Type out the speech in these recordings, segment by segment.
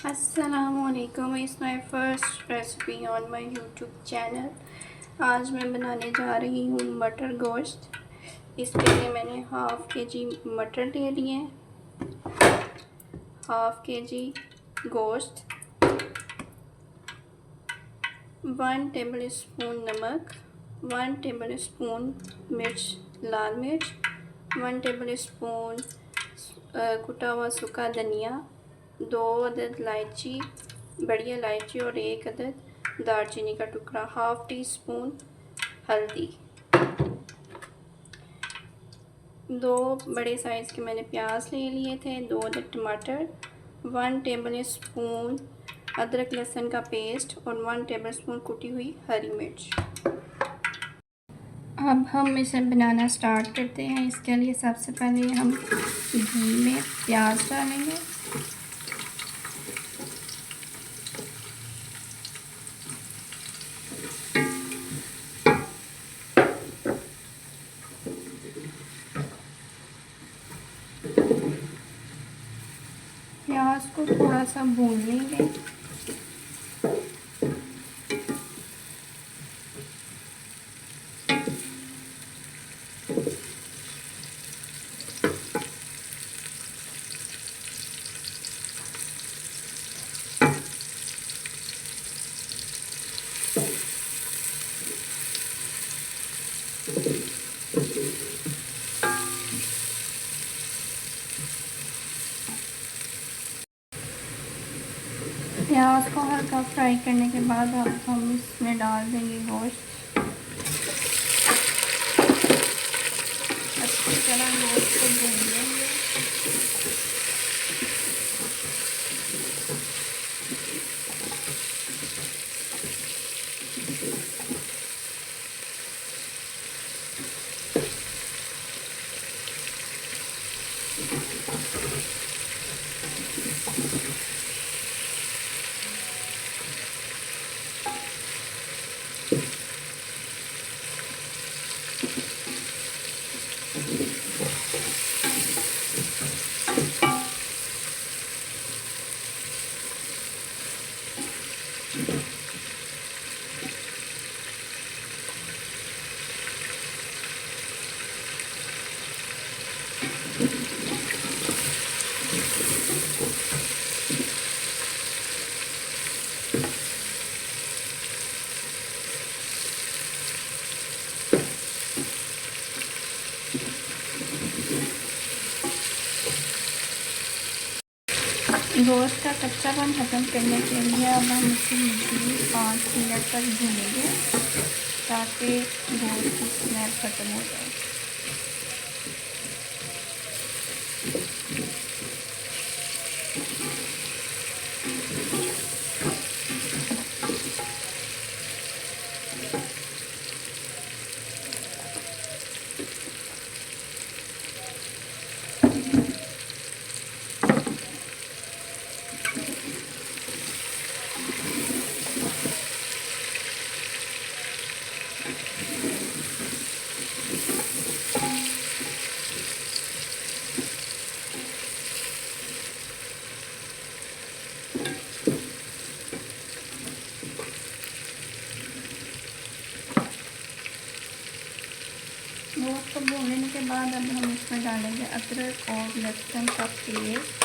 अस्सलामुअलैकुम। It's my first recipe on my YouTube channel. आज मैं बनाने जा रही हूँ मटर गोश्त। इसके लिए मैंने हाफ़ के जी मटर ले लिए, हाफ़ के जी गोश्त, 1 टेबल स्पून नमक, 1 टेबल स्पून मिर्च, लाल मिर्च, 1 टेबल स्पून कुटा हुआ सूखा धनिया, 2 अदद इलायची, बड़ी इलायची और 1 अदद दालचीनी का टुकड़ा, हाफ़ टी स्पून हल्दी, 2 बड़े साइज़ के मैंने प्याज ले लिए थे, 2 अदद टमाटर, 1 टेबल स्पून अदरक लहसुन का पेस्ट और 1 टेबल स्पून कुटी हुई हरी मिर्च। अब हम इसे बनाना स्टार्ट करते हैं। इसके लिए सबसे पहले हम घी में प्याज डालेंगे। प्याज को थोड़ा सा भून लेंगे। प्याज को हल्का फ्राई करने के बाद अब हम इसमें डाल देंगे गोश्त। अच्छी तरह गोश्त को भून लेंगे। गोश्त का कच्चापन ख़त्म करने के लिए अब हम इसे मज़ीद 5 मिनट तक भूनेंगे ताकि गोश्त की स्मेल ख़त्म हो जाए। गोश्त को भूनने के बाद अब हम इसमें डालेंगे अदरक और लहसुन का पेस्ट।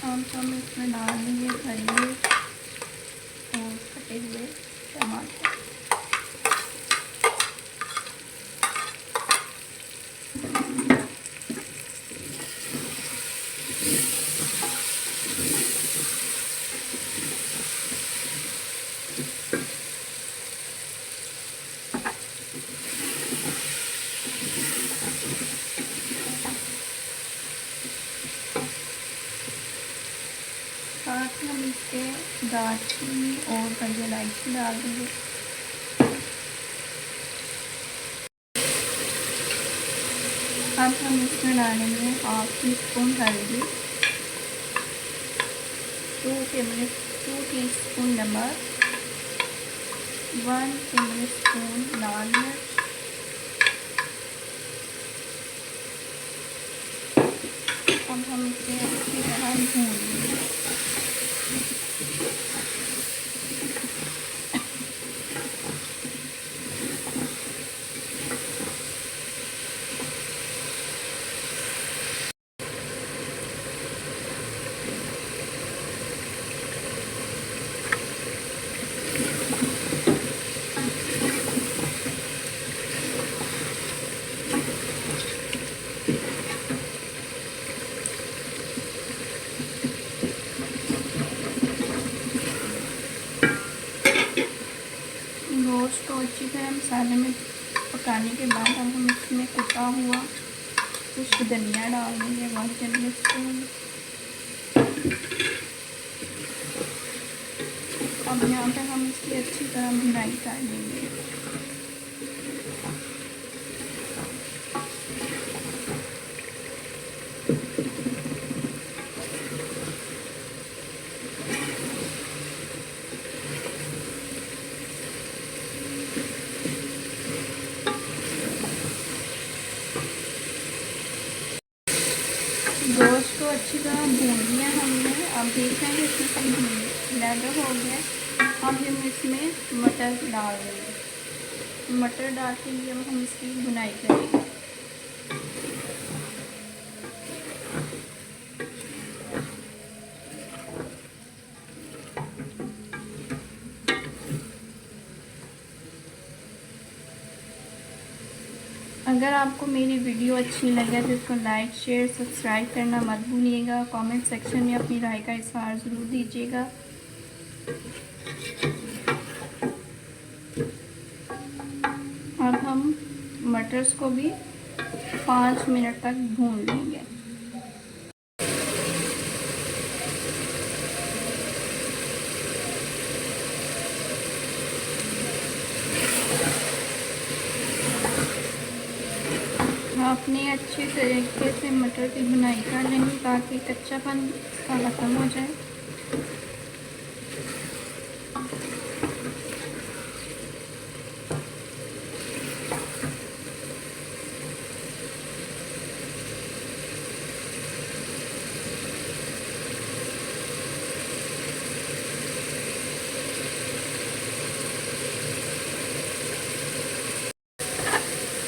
अब हम इसमें डाल देंगे हरी मिर्च और कटे हुए टमाटर। दालचीनी और बड़ी इलायची डाल देंगे। अब हम इसमें डालेंगे 1/2 टीस्पून हल्दी, 2 टीस्पून नमक, 1 टेबलस्पून लाल मिर्च, अब हम इसे अच्छी तरह भून लेंगे। गोश्त को अच्छी तरह मसाले में पकाने के बाद अब हम इसमें कुटा हुआ कुछ धनिया डाल देंगे 1 टेबलस्पून। अब यहाँ पे हम इसकी अच्छी तरह भुनाई कर लेंगे। गोश्त को अच्छी तरह भून लिया हमने। अब देख रहे हैं इसमें ब्लेंडर हो गया। अब हम इसमें मटर डाल देंगे। मटर डाल के लिए हम इसकी भुनाई करेंगे। अगर आपको मेरी वीडियो अच्छी लगे तो इसको लाइक शेयर सब्सक्राइब करना मत भूलिएगा। कमेंट सेक्शन में अपनी राय का इज़हार ज़रूर दीजिएगा। अब हम मटर्स को भी 5 मिनट तक भून लेंगे। आपने अच्छे तरीके से मटर की भुनाई कर लेंगे ताकि कच्चापन इसका ख़त्म हो जाए।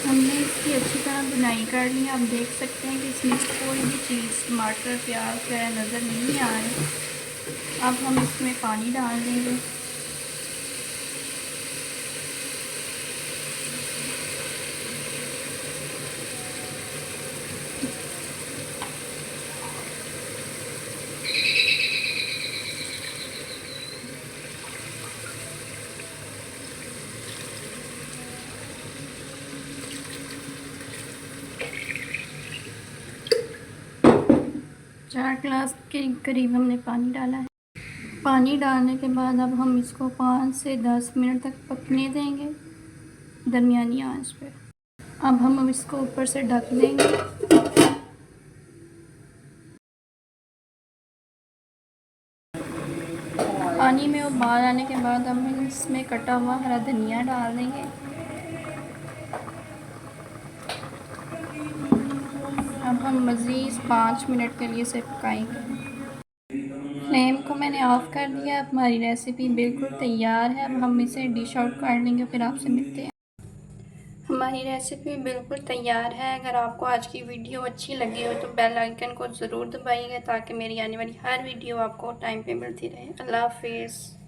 हमने इसकी अच्छी तरह बुनाई कर ली। आप देख सकते हैं कि इसमें कोई भी चीज़ टमाटर प्याज वगैरह नज़र नहीं आ रहे। अब हम इसमें पानी डाल देंगे। चार गिलास के करीब हमने पानी डाला है। पानी डालने के बाद अब हम इसको 5 से 10 मिनट तक पकने देंगे दरमियानी आंच पे। अब हम इसको ऊपर से ढक देंगे। पानी में उबाल आने के बाद हम इसमें कटा हुआ हरा धनिया डाल देंगे। अब हम मज़ीद 5 मिनट के लिए इसे पकाएंगे। फ्लेम को मैंने ऑफ़ कर दिया। अब हमारी रेसिपी बिल्कुल तैयार है। अब हम इसे डिश आउट कर लेंगे, फिर आपसे मिलते हैं। हमारी रेसिपी बिल्कुल तैयार है। अगर आपको आज की वीडियो अच्छी लगी हो तो बेल आइकन को ज़रूर दबाइएगा ताकि मेरी आने वाली हर वीडियो आपको टाइम पे मिलती रहे। अल्लाह हाफिज़।